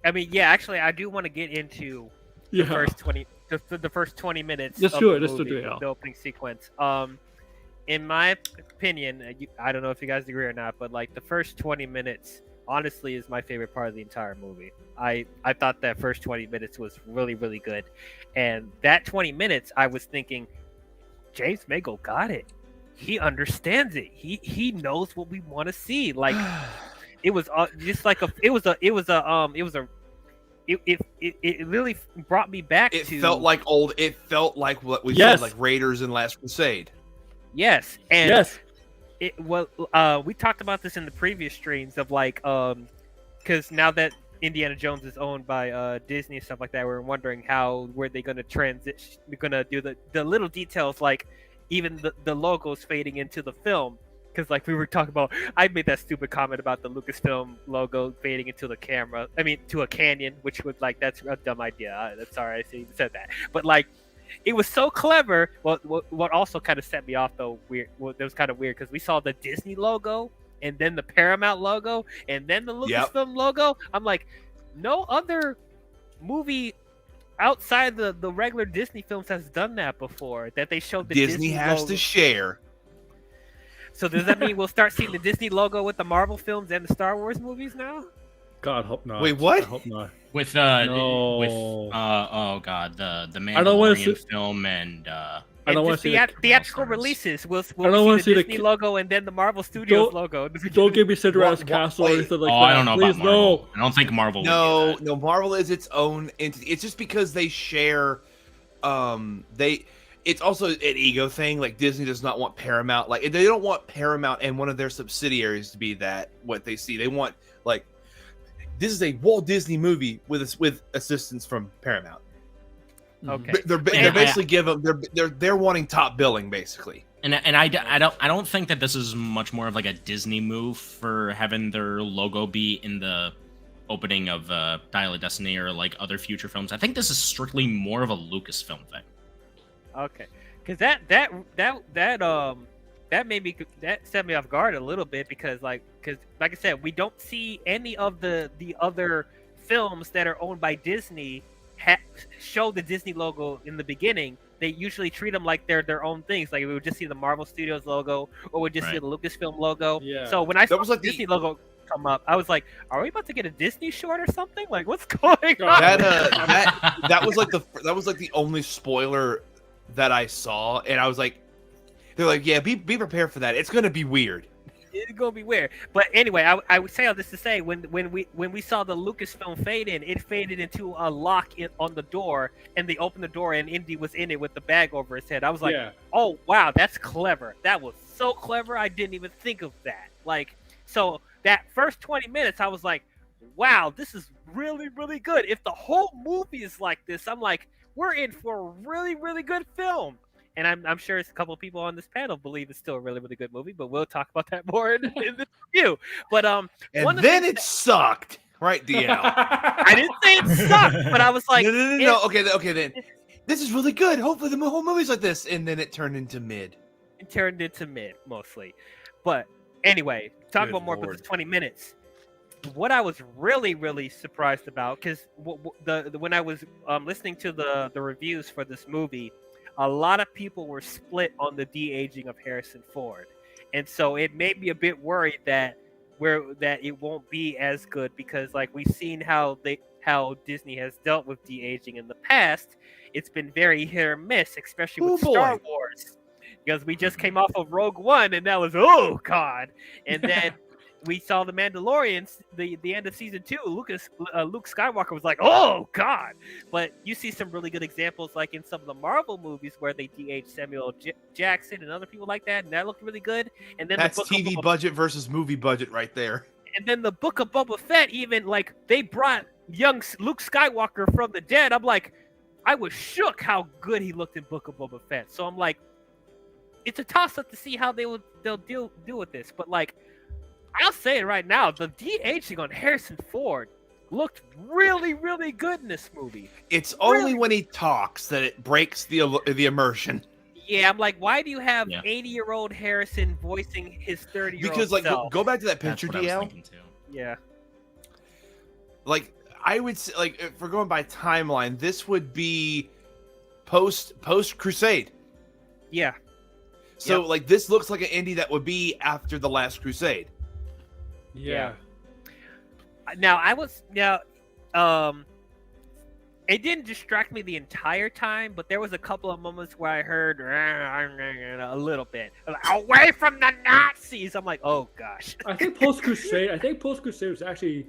I mean, yeah, actually, I do want to get into the first 20, the first 20 minutes Let's of do the it. Let's do movie, it. Yeah. the opening sequence. In my opinion, I don't know if you guys agree or not, but like the first 20 minutes, honestly, is my favorite part of the entire movie. I thought that first 20 minutes was really, really good, and that 20 minutes, I was thinking, James Mangold got it. He understands it. He knows what we want to see. Like it was just like it really brought me back It to. It felt like what we said, like Raiders and Last Crusade. Yes, and we talked about this in the previous streams of like because now that Indiana Jones is owned by Disney and stuff like that, we're wondering how were they going to transition. We're going to do the little details like even the logos fading into the film. Because like we were talking about, I made that stupid comment about the Lucasfilm logo fading into the camera. I mean, to a canyon, which was like that's a dumb idea. That's sorry I even said that, but like it was so clever. Well, what also kind of set me off though, weird. Well, it was kind of weird because we saw the Disney logo and then the Paramount logo and then the Lucasfilm logo. I'm like, no other movie outside the regular Disney films has done that before. That they showed the Disney has logo. To share. So does that mean we'll start seeing the Disney logo with the Marvel films and the Star Wars movies now? God, hope not. Wait, what? I hope not. With no. Oh god, the Mandalorian film and I don't want to see theatrical releases. We'll see the Disney logo and then the Marvel Studios logo. Don't give me Cinderella's Castle or anything like that. I don't know Please, about Marvel. I don't think Marvel. No, Marvel is its own entity. It's just because they share. It's also an ego thing. Like Disney does not want Paramount. Like they don't want Paramount and one of their subsidiaries to be that what they see. They want like this is a Walt Disney movie with assistance from Paramount. Okay, they're basically they're wanting top billing basically. And I don't think that this is much more of like a Disney move for having their logo be in the opening of Dial of Destiny or like other future films. I think this is strictly more of a Lucasfilm thing. Okay, because that made me that set me off guard a little bit because like I said, we don't see any of the other films that are owned by Disney show the Disney logo in the beginning. They usually treat them like they're their own things. Like we would just see the Marvel Studios logo or we just see the Lucasfilm logo. Yeah. So when I saw the Disney logo come up, I was like, "Are we about to get a Disney short or something? Like what's going on?" That was like the only spoiler that I saw, and I was like, they're like, yeah, be prepared for that. It's gonna be weird. It's gonna be weird. But anyway, I would say all this to say when we saw the Lucasfilm fade in, it faded into a lock on the door, and they opened the door, and Indy was in it with the bag over his head. I was like, oh wow, that's clever. That was so clever. I didn't even think of that. Like, so that first 20 minutes, I was like, wow, this is really, really good. If the whole movie is like this, I'm like, we're in for a really, really good film. And I'm sure a couple of people on this panel believe it's still a really, really good movie, but we'll talk about that more in this review. But and then it sucked, right, DL? I didn't say it sucked, but I was like, no. Okay, then this is really good. Hopefully, the whole movie's like this, and then it turned into mid. It turned into mid mostly, but anyway, talk about more about the 20 minutes. What I was really, really surprised about, because when I was listening to the reviews for this movie, a lot of people were split on the de-aging of Harrison Ford, and so it made me a bit worried that it won't be as good because like we've seen how Disney has dealt with de-aging in the past. It's been very hit or miss, especially with Star Wars, because we just came off of Rogue One and that was oh god, and then. We saw the Mandalorian, the end of season 2. Luke Skywalker was like, "Oh God!" But you see some really good examples, like in some of the Marvel movies, where they de-aged Samuel Jackson and other people like that, and that looked really good. And then that's TV budget versus movie budget right there. And then the Book of Boba Fett, even like they brought young Luke Skywalker from the dead. I'm like, I was shook how good he looked in Book of Boba Fett. So I'm like, it's a toss up to see how they'll deal with this, but like. I'll say it right now, the de-aging on Harrison Ford looked really, really good in this movie. It's only when he talks that it breaks the immersion. Yeah, I'm like, why do you have 80-year-old Harrison voicing his 30-year-old Because, like, self? go back to that picture, DL. Yeah. Like, I would say, like, if we're going by timeline, this would be post Crusade. Yeah. So Yep. like this looks like an indie that would be after the Last Crusade. Yeah. Now it didn't distract me the entire time, but there was a couple of moments where I heard a little bit like, away from the Nazis. I'm like, oh gosh. I think post Crusade was actually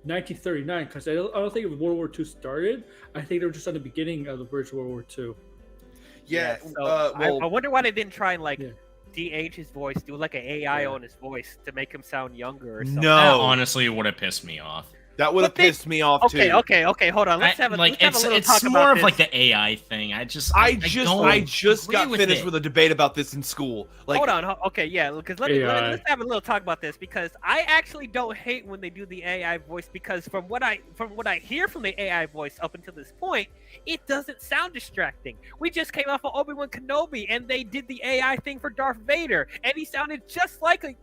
1939 because I don't think World War II started. I think they were just on the beginning of the British World War II. Yeah. So I wonder why they didn't try and like Yeah. de-age his voice, do like an AI on his voice to make him sound younger or something. No. That honestly would have pissed me off. That would have pissed me off too. Okay. Hold on. Let's have a little it's talk more about of this. like the AI thing. I just got with finished it. with a debate about this in school. Like, Hold on. Okay, yeah, because let's have a little talk about this because I actually don't hate when they do the AI voice because from what I hear from the AI voice up until this point, it doesn't sound distracting. We just came off of Obi-Wan Kenobi and they did the AI thing for Darth Vader and he sounded just like a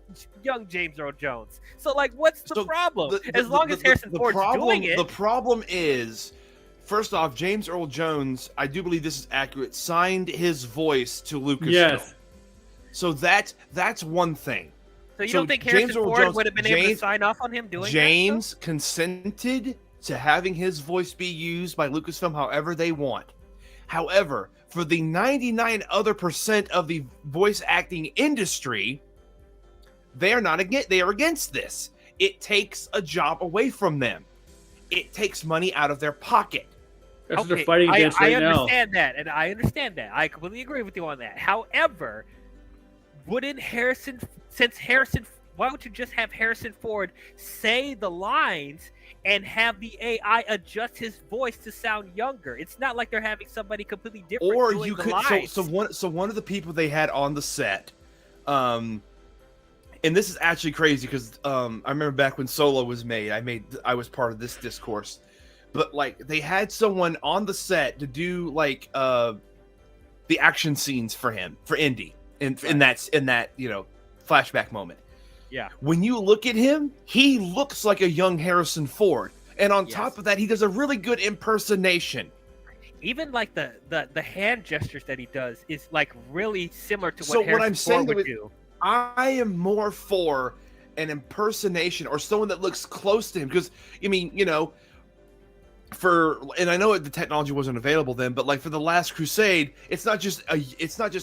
young James Earl Jones. So like, what's the problem? As long as Harrison Ford's doing it. The problem is, first off, James Earl Jones, I do believe this is accurate, signed his voice to Lucasfilm. Yes. So that's one thing. So you don't think Harrison Ford would have been able to sign off on him doing that? James consented to having his voice be used by Lucasfilm however they want. However, for the 99% of the voice acting industry, they are against this. It takes a job away from them. It takes money out of their pocket. That's what they're fighting against right now. I understand that, and I understand that. I completely agree with you on that. However, why would you just have Harrison Ford say the lines and have the AI adjust his voice to sound younger? It's not like they're having somebody completely different Or doing you the could lines. so one of the people they had on the set, and this is actually crazy because I remember back when Solo was made, I was part of this discourse, but like they had someone on the set to do like the action scenes for Indy in that flashback moment. Yeah. When you look at him, he looks like a young Harrison Ford, and on top of that, he does a really good impersonation. Even like the hand gestures that he does is like really similar to what Harrison Ford would do. I am more for an impersonation or someone that looks close to him because and I know the technology wasn't available then, but like for the Last Crusade, it's not just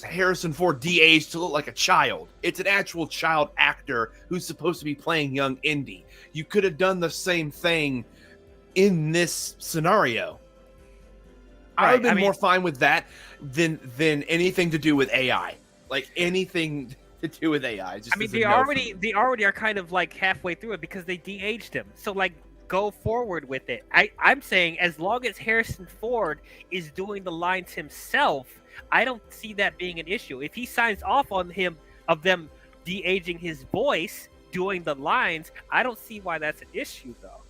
Harrison Ford de-aged to look like a child. It's an actual child actor who's supposed to be playing young Indy. You could have done the same thing in this scenario. I would have been more fine with that than anything to do with AI. Like anything to do with AI. They already are kind of like halfway through it because they de-aged him. So like go forward with it. I'm saying as long as Harrison Ford is doing the lines himself, I don't see that being an issue. If he signs off on them de-aging his voice, doing the lines, I don't see why that's an issue though.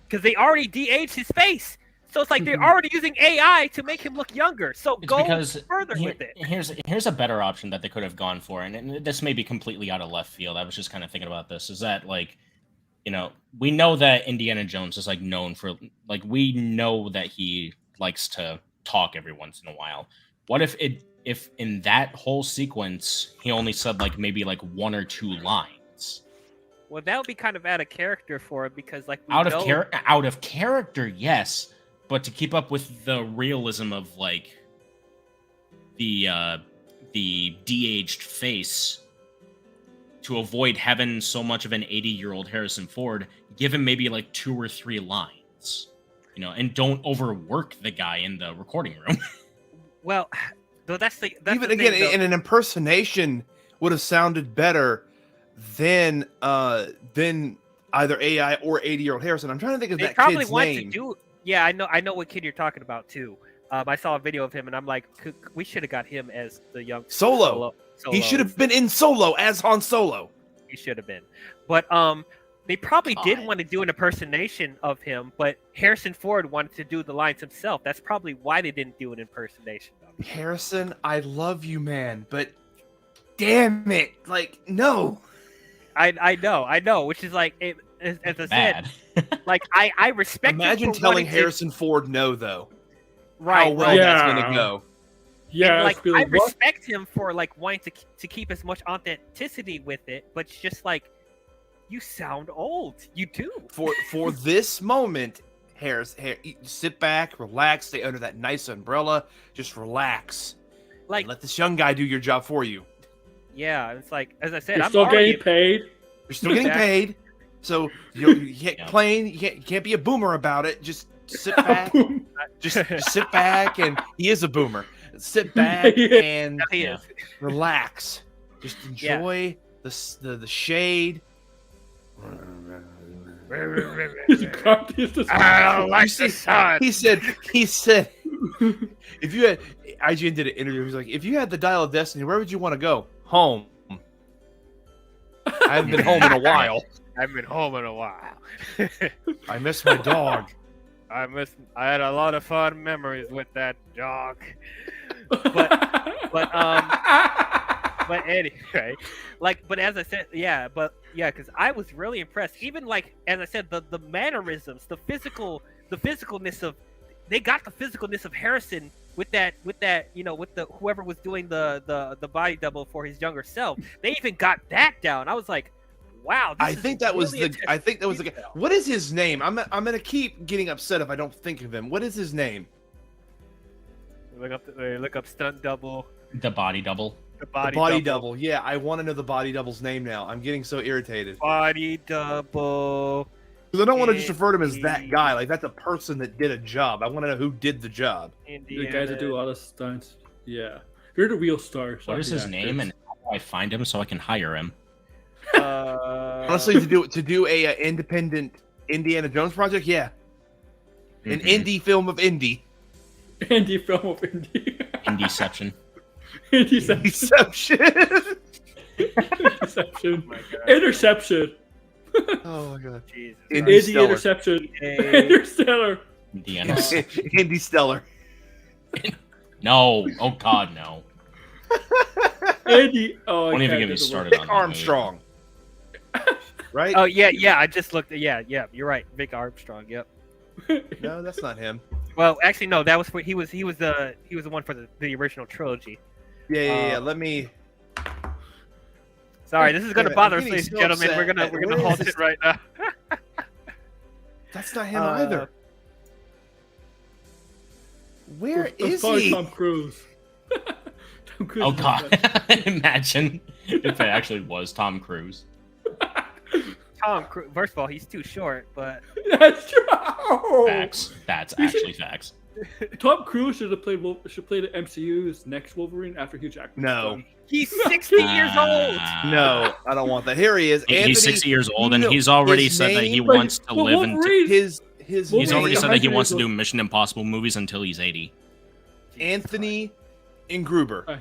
Because they already de-aged his face. So it's like they're already using AI to make him look younger. So go further with it. Here's a better option that they could have gone for, and this may be completely out of left field. I was just kind of thinking about this. Is that like, we know that Indiana Jones is like known for like we know that he likes to talk every once in a while. What if in that whole sequence he only said like maybe like one or two lines? Well, that would be kind of out of character for it because like out of character, yes. But to keep up with the realism of like the de-aged face, to avoid having so much of an 80-year-old Harrison Ford, give him maybe like 2 or 3 lines, and don't overwork the guy in the recording room. Well, though that's even again, in an impersonation would have sounded better than either AI or 80-year-old Harrison. I'm trying to think of that kid's name. Yeah, I know what kid you're talking about too. I saw a video of him, and I'm like, we should have got him as the young Solo. He should have been in Solo as Han Solo. He should have been, but they probably did want to do an impersonation of him, but Harrison Ford wanted to do the lines himself. That's probably why they didn't do an impersonation of him. Harrison, I love you, man, but damn it, like no. I know, which is like as I said. Like I respect. Imagine him for telling wanting to- Harrison Ford no, though. right, How well right. that's Yeah. gonna go. Yeah, And, it's like be I like, what? respect him for like wanting to keep as much authenticity with it, but it's just like you sound old. You do. For this moment, sit back, relax, stay under that nice umbrella, just relax. Like And let this young guy do your job for you. yeah, it's like as I said, You're I'm still already getting paid. You're still getting Exactly. paid, so you can't Yeah. complain. You can't be a boomer about it. Just sit back. just sit back, and he is a boomer. Sit back Yeah. and he Yeah. is. relax. Just enjoy the shade. He's grumpy as the I don't like see- the sun. He said, if you had, IGN did an interview, he was like, if you had the dial of destiny, where would you want to go? Home. I haven't been home in a while. I've been home in a while. I miss my dog. I had a lot of fun memories with that dog. But anyway, like, but as I said, because I was really impressed. Even like, as I said, the mannerisms, the physicalness of, they got the physicalness of Harrison with that, with the whoever was doing the body double for his younger self. They even got that down. I was like, wow. I think that was the guy. detail. What is his name? I'm gonna keep getting upset if I don't think of him. What is his name? Look up stunt double. The body double. The The body double. Yeah, I want to know the body double's name now. I'm getting so irritated Body double. because I don't want to just refer to him as that guy. Like that's a person that did a job. I want to know who did the job. The Indiana. guys that do a lot of stunts. Yeah. You're the real star. What is his name, and how do I find him so I can hire him? Honestly, to do a independent Indiana Jones project, yeah, an Mhm. indie film of indie. Indie film of indie. Indieception. Indieception. Deception. Interception. Oh my God. Interception. Oh my god. Jesus. Indie Indie Stellar. interception. Hey. Interstellar. Indiana. Indie Stellar. No. Oh God, no. Indie. Oh, Don't I even can't get me do the started Vic on that Armstrong. Right? Oh yeah. I just looked. Yeah. You're right. Vic Armstrong. Yep. word. No, that's not him. Well, actually, no. That was for he was the one for the original trilogy. Yeah. Let me. Sorry, this is gonna Wait a minute, bother I'm us, getting ladies and so gentlemen. upset. We're Where gonna is halt this? it right now. That's not him Uh, either. Where That's is probably he? Tom Cruise. Tom Cruise. Oh is God. Imagine if it actually was Tom Cruise. Tom Cruise. First of all, he's too short, but That's true. Facts. That's actually facts. Tom Cruise should play the MCU's next Wolverine after Hugh Jackman. No. he's 60 years old. No, I don't want that. Here he is. Anthony, He's 60 years old, and no, he's already his said that he name- wants to Well, live until. Wolverine- his He's Wolverine- already said that he wants to do 100 Mission Impossible movies until he's 80. Anthony Ingruber.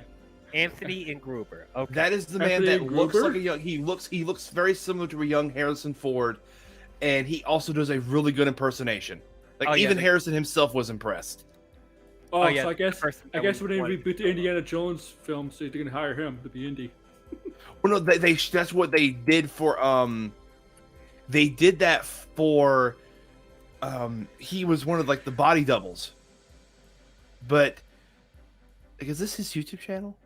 Anthony and Gruber. Okay. That is the man Anthony that looks Gruber? like a young. He looks very similar to a young Harrison Ford, and he also does a really good impersonation. Like Oh, yeah, even the- Harrison himself was impressed. Oh, Oh, yeah, so I the guess person I that guess we when they wanted reboot to the Indiana Jones film, so they're gonna hire him to be Indy. Well, no, that's what they did for they did that for he was one of like the body doubles. But like, is this his YouTube channel?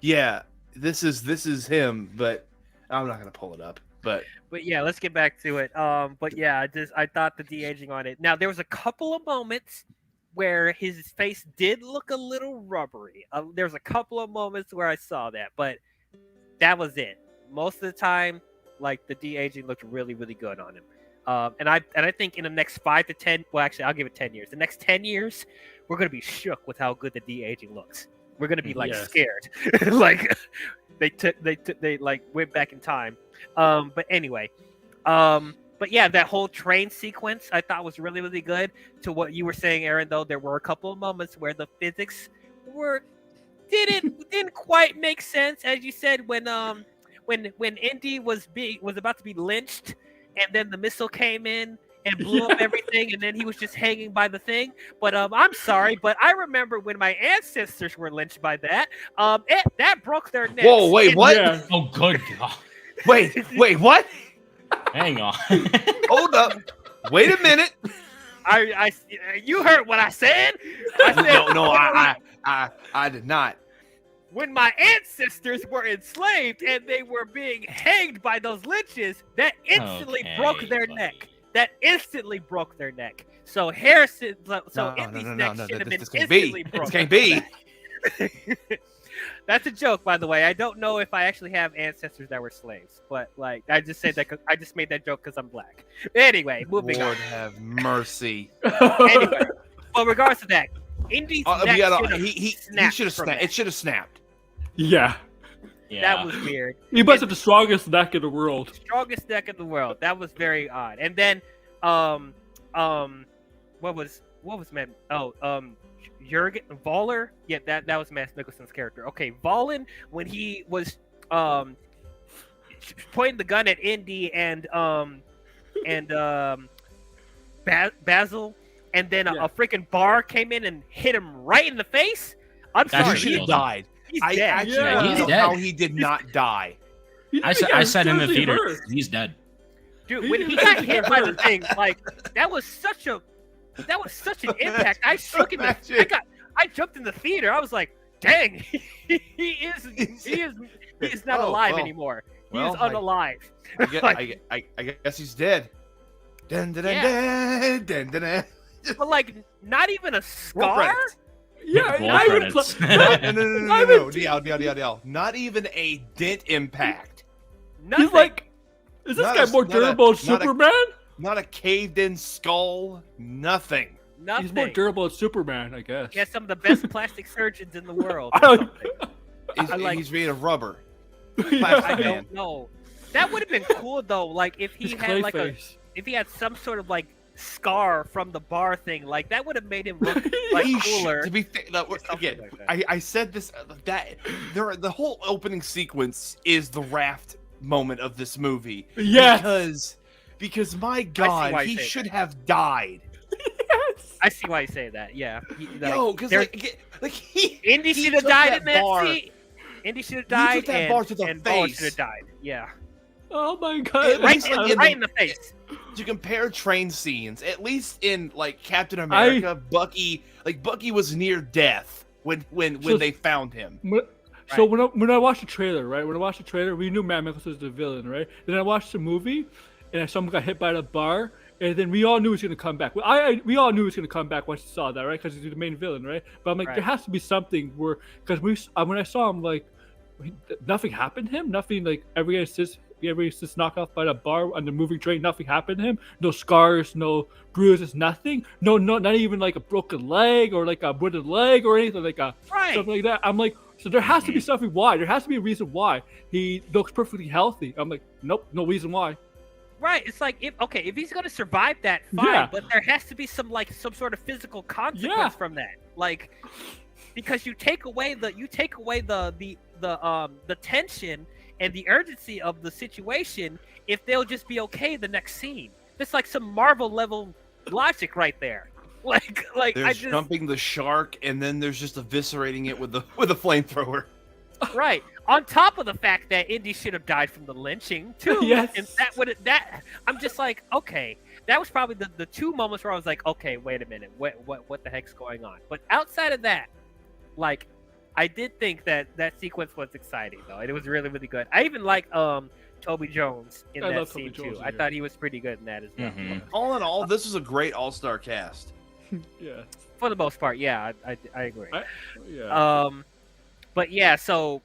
Yeah, this is him, but I'm not gonna pull it up. But yeah, let's get back to it. But yeah, I thought the de-aging on it. Now there was a couple of moments where his face did look a little rubbery. There was a couple of moments where I saw that, but that was it. Most of the time, like the de-aging looked really, really good on him. And I think in the next 5 to 10, well, actually, I'll give it 10 years. The next 10 years, we're gonna be shook with how good the de-aging looks. We're gonna be like Yes. scared, like they like went back in time. But anyway, but yeah, that whole train sequence I thought was really, really good. To what you were saying, Aaron, though, there were a couple of moments where the physics didn't quite make sense, as you said, when Indy was about to be lynched, and then the missile came in and blew up everything, and then he was just hanging by the thing. But I'm sorry, but I remember when my ancestors were lynched by that. That broke their necks. whoa, wait, And- what? Yeah. Oh, good God. Wait, what? Hang on. Hold up. Wait a minute. You heard what I said? I said No, I did not. when my ancestors were enslaved and they were being hanged by those lynches, that instantly broke their neck. That instantly broke their neck. So Harrison, Indy's neck should have been instantly broken. This can't be. That's a joke, by the way. I don't know if I actually have ancestors that were slaves, but like I just said that I just made that joke because I'm black. Anyway, moving Lord on. have mercy. Anyway, well, regardless of that, Indy's neck he should have snapped. It should have snapped. Yeah. That was weird. He must have the strongest neck in the world. Strongest neck in the world. That was very odd. And then, what was man? Jurgen Voller. Yeah, that was Mads Mikkelsen's character. Okay, Volin, when he was pointing the gun at Indy and Basil, and then a freaking bar came in and hit him right in the face. I'm sorry, He should have died. He's I dead. actually Yeah. don't He's know dead. how he did not die. I said in the theater, he's dead. Dude, when he got hit by the thing, like that was such an impact. I shook in the. I jumped in the theater. I was like, "Dang, he is not alive anymore. He is unalive." I guess he's dead. Dun, dun, dun, dun, dun, dun, dun. But like, not even a scar. Yeah, Roll not even credits. No. DL. Not even a dent impact. Nothing. He's like, is this Not guy a- more not a- durable than not a- Superman? Not a caved-in skull. Nothing. nothing. He's more durable than Superman, I guess. He has some of the best plastic surgeons in the world. He's made of rubber. I Plastic man. don't know. That would have been cool though. Like if he His had like Clayface. if he had some sort of like scar from the bar thing, like that would have made him look like He cooler. to be fair, again, like that. I said this that the whole opening sequence is the Raft moment of this movie. Yes. Because my why God, you he say should that. have died. Yes. I see why you say that. Yeah. No, because Indy should have took died that in that bar. scene. Indy should have died. took that and, bar to the and Ball face. should have died. Yeah. Oh my God. Right Right in the face. To compare train scenes, at least in like Captain America, Bucky was near death when they found him. So when I watched the trailer, right? When I watched the trailer, we knew Matt Mikkelsen was the villain, right? Then I watched the movie, and someone got hit by the bar, and then we all knew he was gonna come back. We all knew he was gonna come back once we saw that, right? Because he's the main villain, right? But I'm like, there has to be something where, because when I saw him, like, nothing happened to him. Nothing, like everybody just knocked off by the bar on the moving train. Nothing happened to him. No scars, no bruises, nothing. No, not even like a broken leg or like a wooden leg or anything like something like that. I'm like, so there has to be something why. There has to be a reason why he looks perfectly healthy. I'm like, nope, no reason why. Right. It's like if he's gonna survive that, fine. Yeah. But there has to be some sort of physical consequence from that. Like because you take away the tension and the urgency of the situation if they'll just be okay the next scene. It's like some Marvel level logic right there. Like There's jumping the shark, and then there's just eviscerating it with a flamethrower. Right. On top of the fact that Indy should have died from the lynching too. Yes. And I'm just like, okay. That was probably the two moments where I was like, okay, wait a minute. What the heck's going on? But outside of that, like I did think that sequence was exciting though. And it was really, really good. I even like Toby Jones in that scene too. I thought he was pretty good in that as well. Mhm. All in all, this was a great all-star cast. Yeah. For the most part, yeah, I agree. Yeah. But yeah, so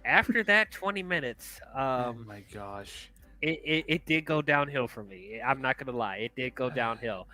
after that 20 minutes, Oh my gosh. it did go downhill for me. I'm not gonna lie, it did go downhill.